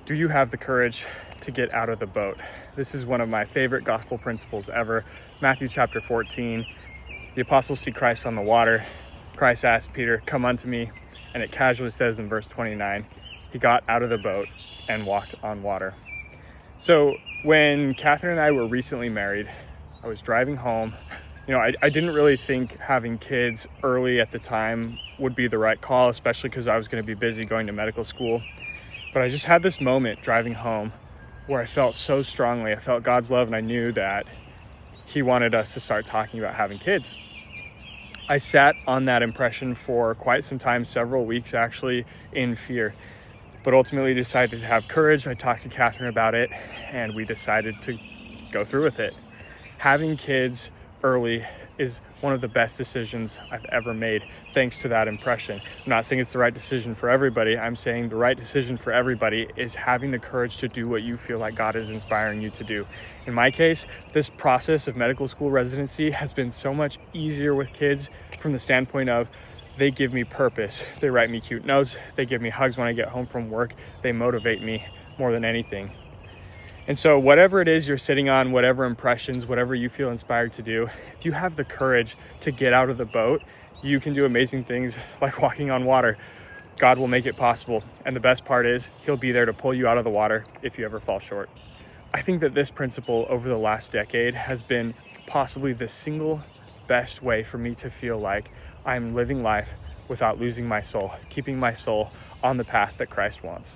Do you have the courage to get out of the boat? This is one of my favorite gospel principles ever. Matthew chapter 14, the apostles see Christ on the water. Christ asked Peter, "Come unto me." And it casually says in verse 29, he got out of the boat and walked on water. So when Catherine and I were recently married, I was driving home. I didn't really think having kids early at the time would be the right call, especially because I was going to be busy going to medical school. But I just had this moment driving home where I felt so strongly. I felt God's love, and I knew that he wanted us to start talking about having kids. I sat on that impression for quite some time, several weeks actually, in fear, but ultimately decided to have courage. I talked to Catherine about it, and we decided to go through with it. Having kids early is one of the best decisions I've ever made, thanks to that impression. I'm not saying it's the right decision for everybody. I'm saying the right decision for everybody is having the courage to do what you feel like God is inspiring you to do. In my case, this process of medical school residency has been so much easier with kids from the standpoint of they give me purpose. They write me cute notes. They give me hugs when I get home from work. They motivate me more than anything. And so whatever it is you're sitting on, whatever impressions, whatever you feel inspired to do, if you have the courage to get out of the boat, you can do amazing things like walking on water. God will make it possible. And the best part is he'll be there to pull you out of the water if you ever fall short. I think that this principle over the last decade has been possibly the single best way for me to feel like I'm living life without losing my soul, keeping my soul on the path that Christ wants.